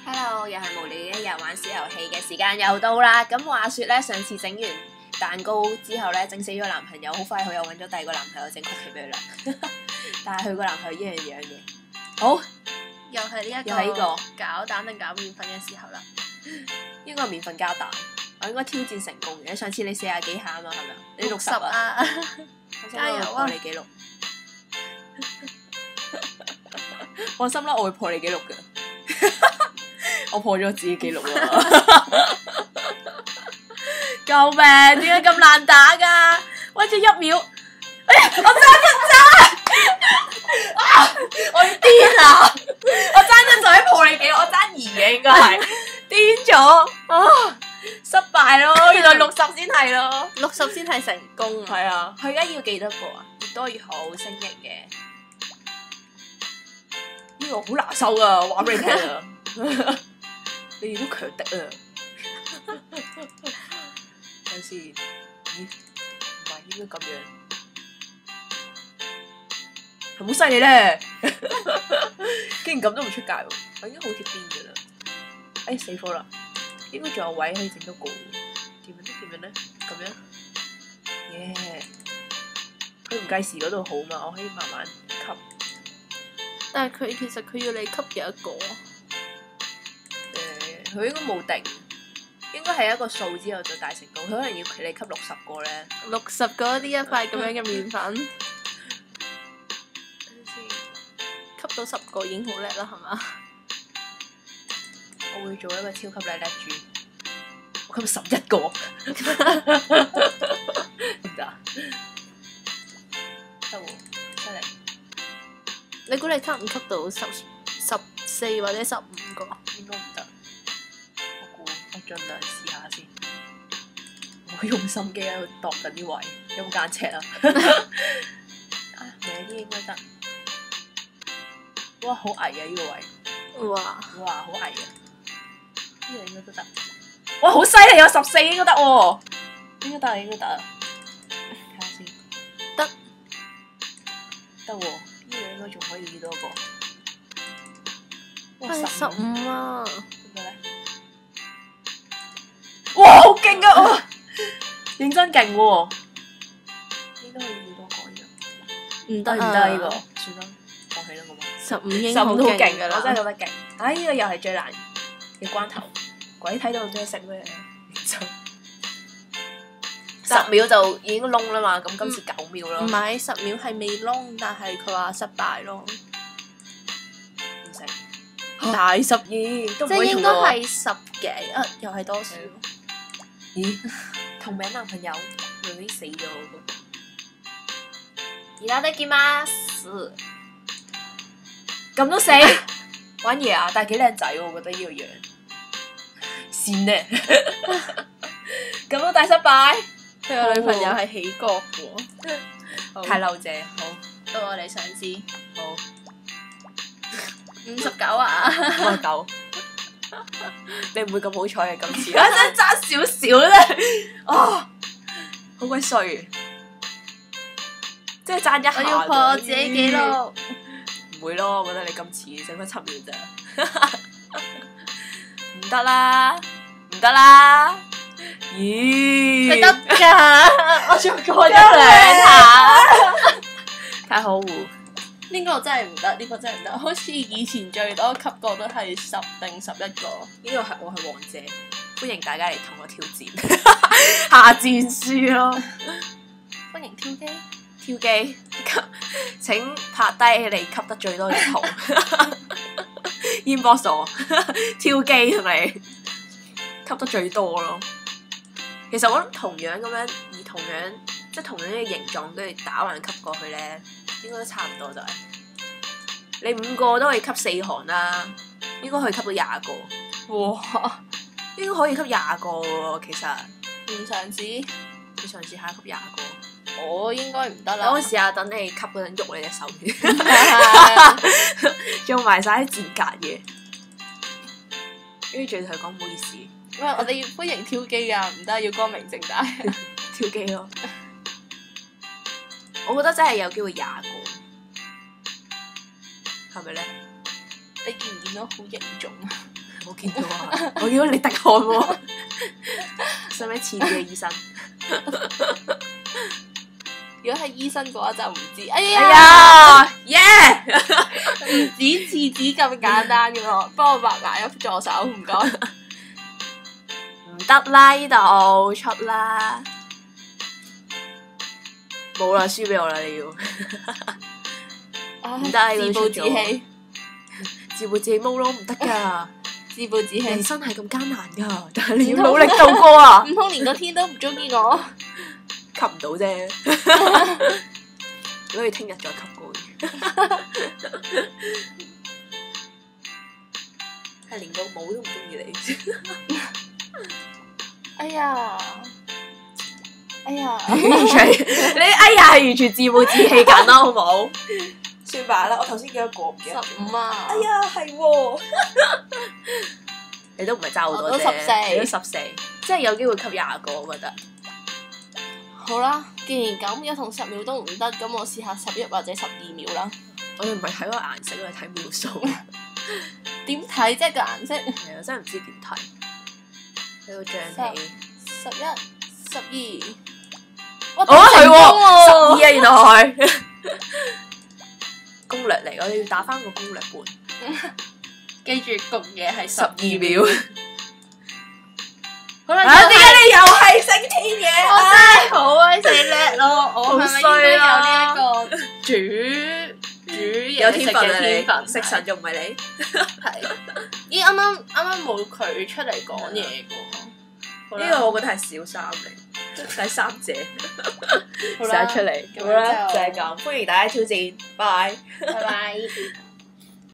Hello，又係無聊一日玩小遊戲嘅時間又到啦。咁話說咧，上次整完蛋糕之後咧，整死咗男朋友，好快佢又揾咗第二個男朋友整曲奇俾佢啦。但係佢個男朋友一樣樣嘅。好，又係呢一又係呢個搞蛋定搞麵粉嘅時候啦。應該係麵粉加蛋，我應該挑戰成功嘅。上次你40幾下啊嘛，係咪啊？你60啊？啊！加油啊！破你紀錄。放心啦，我會破你紀錄嘅。我破咗自己紀錄啦！救命！點解咁難打㗎？喂，仲1秒！哎呀，我爭一爭！啊！我要癲啊！我爭一就喺破你紀錄，我爭2嘅應該係癲咗啊！失敗咯，原來60先係咯，60先係成功。係啊，佢而家要幾多個啊？越多越好，星型嘅。呢個好拿手噶，話俾你聽啊！你哋都強敵啊！等先，咦？唔係應該咁樣，係好犀利咧！竟然咁都唔出界喎，我已經好貼邊噶啦！哎死火啦！應該仲有位可以整多個，點樣咧？咁樣，耶！佢唔計時嗰度好嘛，我可以慢慢吸。但係其實佢要你吸幾多個？佢應該冇定，應該係一個數之後就大成功。佢可能要你吸60個咧，60個呢一塊咁樣嘅麵粉，吸到10個已經好叻啦，係嘛？我會做一個超級叻叻豬，我吸11個，得唔得？得喎，犀利！你估你吸唔吸到14或者15個？應該唔得。我盡量試下先，我用心機喺度度緊啲位，有冇間尺啊？啊，歪啲應該得。哇，好矮啊呢個位！哇，好矮啊！呢個應該都得。哇，好犀利，有14應該得喎，應該得啊！睇下先，得喎，呢個應該仲可以幾多個？哇，15啊！點解咧？哇，好勁啊！哇，認真勁喎，應該可以幾多個呢？唔得呢個，算啦，放棄啦好嘛。15已經好勁勁㗎啦，我真係覺得勁。唉，呢個又係最難嘅關頭，鬼睇到咩食咩？10秒就已經窿啦嘛，咁今次9秒咯。唔係10秒係未窿，但係佢話失敗咯。唔食大12，都唔即係應該可以同我。係10幾啊，又係多少？咦？同名男朋友已經死咗嗰個。いただきます。咁都死？玩嘢啊！但係幾靚仔喎，我覺得呢個樣。線咧，咁都大失敗。佢個女朋友係起角嘅喎，太漏謝。好，到我哋嘗試。好。 59啊59，你唔會咁好彩嘅今次，真係爭少少咧，啊，好鬼衰，即係爭一下。我要破我自己紀錄。唔會咯，我覺得你今次剩翻7秒咋，唔得啦，唔得啦，咦？你得㗎，我仲過咗22下，太可惡。呢個真係唔得，呢個真係唔得。好似以前最多吸過都係10定11個。呢個係我係王者，歡迎大家嚟同我挑戰，下戰書咯。歡迎挑機，挑機，請拍低你吸得最多嘅圖，inbox 我挑機同你吸得最多咯。其實我諗同樣咁樣，以同樣即係同樣嘅形狀，跟住打橫吸過去咧，應該都差唔多就係。你5個都可以吸4行啦，應該可以吸到20個。哇！應該可以吸20個喎，其實。唔嘗試，你嘗試下吸20個。我應該唔得啦。等我試下，等你吸嗰陣喐你隻手做埋晒啲賤格嘢，跟住仲要同佢講唔好意思。喂，我哋要歡迎挑機㗎，唔得要光明正大。挑機咯。我覺得真係有機會廿個，係咪咧？你見唔見到好凝重啊？我見到啊，我見到你滴汗喎，使唔使似啲嘅醫生？如果係醫生嘅話就唔知。哎哎呀，呀，耶！唔止廁紙咁簡單嘅喎，幫我畫埋一助手，唔該。唔得啦，呢度出啦，冇啦，輸俾我啦，你要唔得，自暴自棄，自暴自棄毛咯，唔得噶，自暴自棄。人生係咁艱難噶，但係你要努力度過啊！唔通連個天都唔中意我？吸唔到啫，如果你聽日再吸過去，係連個帽都唔中意你。哎呀，哎呀，完全你哎呀係完全自暴自棄緊啦，好冇？算罷啦，我頭先幾多個唔記得。 15啊！哎呀，係喎，你都唔係爭好多啫，我都14你都14，即係有機會吸20個，我覺得。好啦，既然咁1同10秒都唔得，咁我試下11或者12秒啦。我哋唔係睇個顏色，我哋睇秒數。點睇啫個顏色？係啊，真係唔知點睇。喺度漲起。 11、12，哦，係喎，12啊，原來。攻略嚟，我哋要打翻個攻略本。記住焗嘢係12秒。好啦，點解你又係升天嘅？我真係好鬼死叻咯！我係咪應該有好衰啊呢一個煮嘢有食天分啊嘅天分？你，食神仲唔係你？係。咦，啱啱冇佢出嚟講嘢嘅喎。呢個我覺得係小三嚟，第三者好啦寫出嚟。咁好啦，就就係咁，歡迎大家挑戰，拜。拜拜。